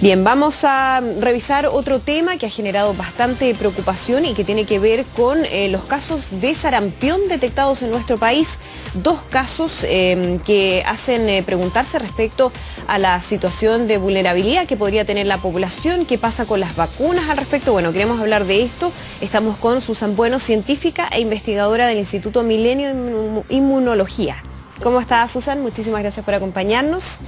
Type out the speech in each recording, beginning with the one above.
Bien, vamos a revisar otro tema que ha generado bastante preocupación y que tiene que ver con los casos de sarampión detectados en nuestro país. Dos casos que hacen preguntarse respecto a la situación de vulnerabilidad que podría tener la población, qué pasa con las vacunas al respecto. Bueno, queremos hablar de esto. Estamos con Susan Bueno, científica e investigadora del Instituto Milenio de Inmunología. ¿Cómo está, Susan? Muchísimas gracias por acompañarnos.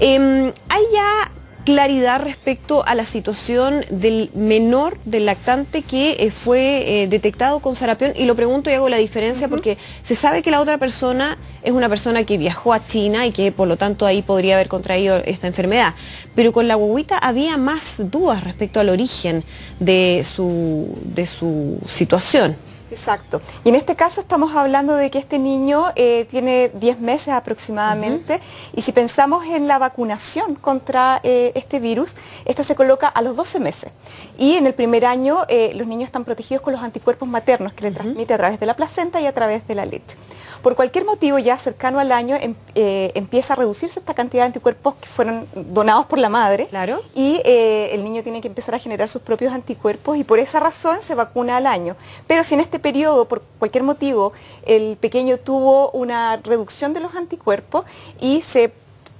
Hay ya claridad respecto a la situación del menor, del lactante que fue detectado con sarampión, y lo pregunto y hago la diferencia porque se sabe que la otra persona es una persona que viajó a China y que por lo tanto ahí podría haber contraído esta enfermedad, pero con la guagüita había más dudas respecto al origen de su situación. Exacto. Y en este caso estamos hablando de que este niño tiene 10 meses aproximadamente, y si pensamos en la vacunación contra este virus, esta se coloca a los 12 meses. Y en el primer año los niños están protegidos con los anticuerpos maternos que le transmite a través de la placenta y a través de la leche. Por cualquier motivo, ya cercano al año empieza a reducirse esta cantidad de anticuerpos que fueron donados por la madre. Claro. Y el niño tiene que empezar a generar sus propios anticuerpos, y por esa razón se vacuna al año. Pero si en este periodo, por cualquier motivo, el pequeño tuvo una reducción de los anticuerpos y se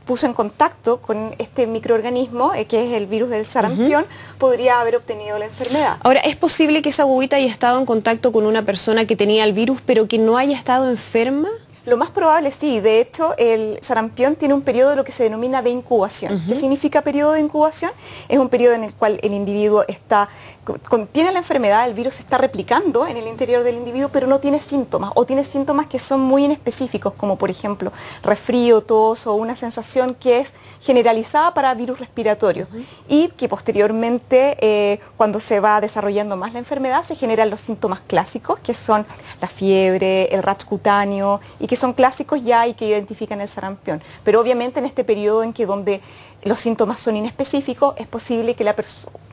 puso en contacto con este microorganismo, que es el virus del sarampión, podría haber obtenido la enfermedad. Ahora, ¿es posible que esa guagüita haya estado en contacto con una persona que tenía el virus, pero que no haya estado enferma? Lo más probable sí. De hecho, el sarampión tiene un periodo lo que se denomina de incubación. ¿Qué significa periodo de incubación? Es un periodo en el cual el individuo contiene la enfermedad, el virus se está replicando en el interior del individuo, pero no tiene síntomas, o tiene síntomas que son muy inespecíficos, como por ejemplo resfrío, tos, o una sensación que es generalizada para virus respiratorios, y que posteriormente, cuando se va desarrollando más la enfermedad, se generan los síntomas clásicos, que son la fiebre, el rash cutáneo, y que son clásicos ya y que identifican el sarampión. Pero obviamente en este periodo en que donde los síntomas son inespecíficos, es posible que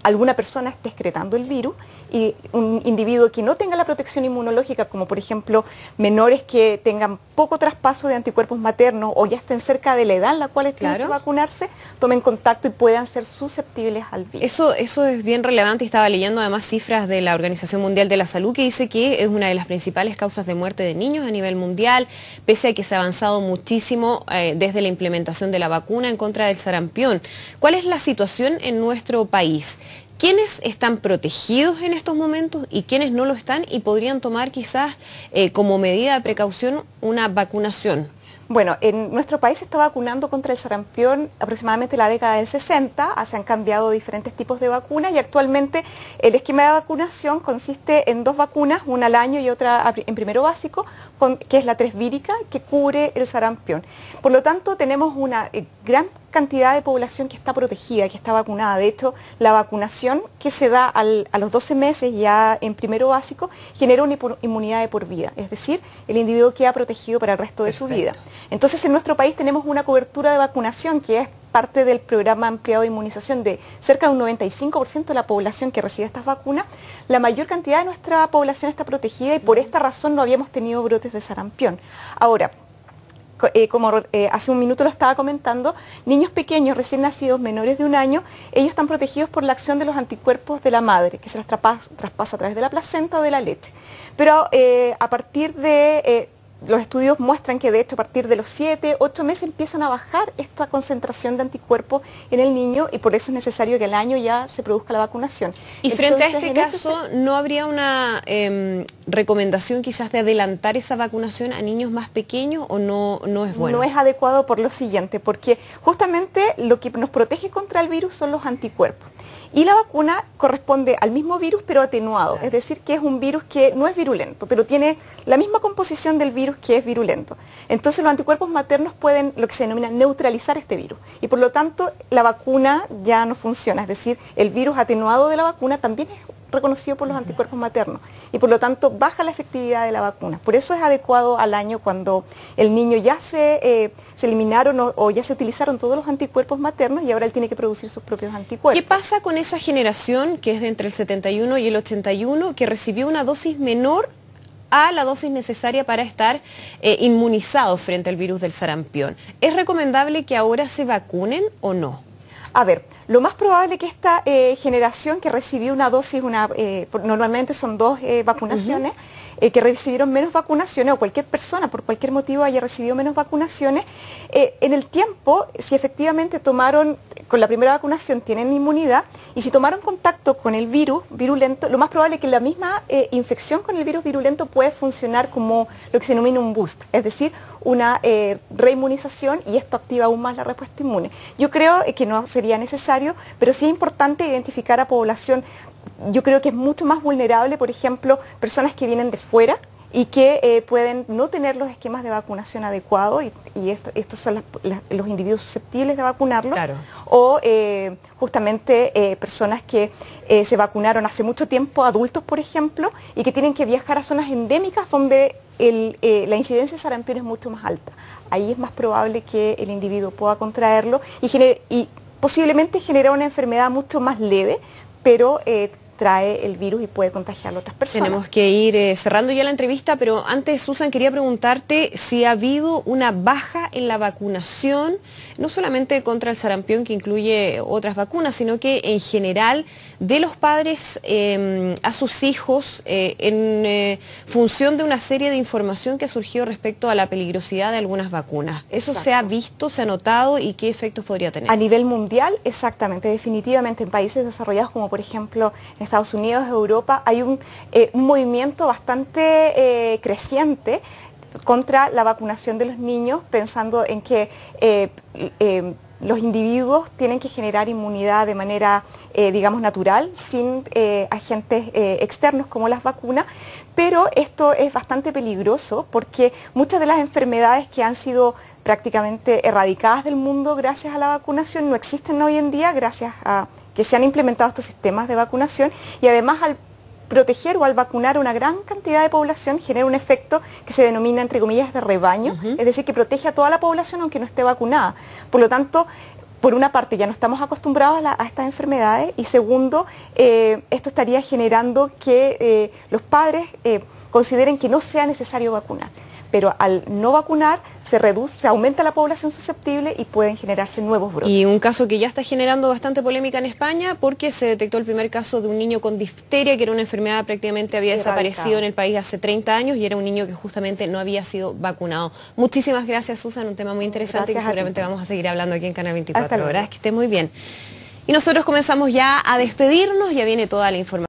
alguna persona esté excretando el virus, y un individuo que no tenga la protección inmunológica, como por ejemplo menores que tengan poco traspaso de anticuerpos maternos o ya estén cerca de la edad en la cual tienen que vacunarse, tomen contacto y puedan ser susceptibles al virus. Eso es bien relevante, y estaba leyendo además cifras de la Organización Mundial de la Salud que dice que es una de las principales causas de muerte de niños a nivel mundial, pese a que se ha avanzado muchísimo desde la implementación de la vacuna en contra del sarampión. ¿Cuál es la situación en nuestro país? ¿Quiénes están protegidos en estos momentos y quiénes no lo están y podrían tomar quizás como medida de precaución una vacunación? Bueno, en nuestro país se está vacunando contra el sarampión aproximadamente la década del 60, se han cambiado diferentes tipos de vacunas, y actualmente el esquema de vacunación consiste en 2 vacunas, una al año y otra en primero básico, que es la 3 vírica, que cubre el sarampión. Por lo tanto, tenemos una gran cantidad de población que está protegida, que está vacunada. De hecho, la vacunación que se da a los 12 meses ya en primero básico genera una inmunidad de por vida, es decir, el individuo queda protegido para el resto de su vida. Entonces, en nuestro país tenemos una cobertura de vacunación que es parte del programa ampliado de inmunización de cerca de un 95% de la población que recibe estas vacunas. La mayor cantidad de nuestra población está protegida, y por esta razón no habíamos tenido brotes de sarampión. Ahora, como hace un minuto lo estaba comentando, niños pequeños, recién nacidos, menores de 1 año, ellos están protegidos por la acción de los anticuerpos de la madre, que se los traspasa a través de la placenta o de la leche. Pero a partir de los estudios muestran que de hecho a partir de los 7, 8 meses empiezan a bajar esta concentración de anticuerpos en el niño, y por eso es necesario que al año ya se produzca la vacunación. Y frente a este caso, ¿no habría una recomendación quizás de adelantar esa vacunación a niños más pequeños, o no es bueno? No es adecuado por lo siguiente, porque justamente lo que nos protege contra el virus son los anticuerpos. Y la vacuna corresponde al mismo virus, pero atenuado. Es decir, que es un virus que no es virulento, pero tiene la misma composición del virus que es virulento. Entonces los anticuerpos maternos pueden, lo que se denomina, neutralizar este virus. Y por lo tanto, la vacuna ya no funciona. Es decir, el virus atenuado de la vacuna también es reconocido por los anticuerpos maternos, y por lo tanto baja la efectividad de la vacuna. Por eso es adecuado al año, cuando el niño ya se eliminaron o ya se utilizaron todos los anticuerpos maternos, y ahora él tiene que producir sus propios anticuerpos. ¿Qué pasa con esa generación que es de entre el 71 y el 81 que recibió una dosis menor a la dosis necesaria para estar inmunizados frente al virus del sarampión? ¿Es recomendable que ahora se vacunen o no? A ver, lo más probable que esta generación que recibió una dosis, normalmente son dos vacunaciones, que recibieron menos vacunaciones, o cualquier persona por cualquier motivo haya recibido menos vacunaciones, en el tiempo, si efectivamente tomaron, con la primera vacunación tienen inmunidad, y si tomaron contacto con el virus virulento, lo más probable es que la misma infección con el virus virulento puede funcionar como lo que se denomina un boost, es decir, una reinmunización, y esto activa aún más la respuesta inmune. Yo creo que no sería necesario, pero sí es importante identificar a población. Yo creo que es mucho más vulnerable, por ejemplo, personas que vienen de fuera y que pueden no tener los esquemas de vacunación adecuados, y estos son los individuos susceptibles de vacunarlos, claro. O justamente personas que se vacunaron hace mucho tiempo, adultos por ejemplo, y que tienen que viajar a zonas endémicas donde la incidencia de sarampión es mucho más alta. Ahí es más probable que el individuo pueda contraerlo y posiblemente generar una enfermedad mucho más leve, pero trae el virus y puede contagiar a otras personas. Tenemos que ir cerrando ya la entrevista, pero antes, Susan, quería preguntarte si ha habido una baja en la vacunación, no solamente contra el sarampión, que incluye otras vacunas, sino que en general de los padres a sus hijos en función de una serie de información que ha surgido respecto a la peligrosidad de algunas vacunas. ¿Eso se ha visto, se ha notado y qué efectos podría tener? A nivel mundial, exactamente, definitivamente en países desarrollados como por ejemplo en Estados Unidos, Europa, hay un movimiento bastante creciente contra la vacunación de los niños, pensando en que los individuos tienen que generar inmunidad de manera, digamos, natural, sin agentes externos como las vacunas, pero esto es bastante peligroso porque muchas de las enfermedades que han sido prácticamente erradicadas del mundo gracias a la vacunación no existen hoy en día gracias a que se han implementado estos sistemas de vacunación, y además al proteger o al vacunar una gran cantidad de población genera un efecto que se denomina, entre comillas, de rebaño, es decir, que protege a toda la población aunque no esté vacunada. Por lo tanto, por una parte ya no estamos acostumbrados a estas enfermedades, y segundo, esto estaría generando que los padres consideren que no sea necesario vacunar. Pero al no vacunar se aumenta la población susceptible y pueden generarse nuevos brotes. Y un caso que ya está generando bastante polémica en España porque se detectó el primer caso de un niño con difteria, que era una enfermedad que prácticamente había desaparecido en el país hace 30 años y era un niño que justamente no había sido vacunado. Muchísimas gracias, Susan, un tema muy interesante que seguramente vamos a seguir hablando aquí en Canal 24 Horas. Que esté muy bien. Y nosotros comenzamos ya a despedirnos, ya viene toda la información.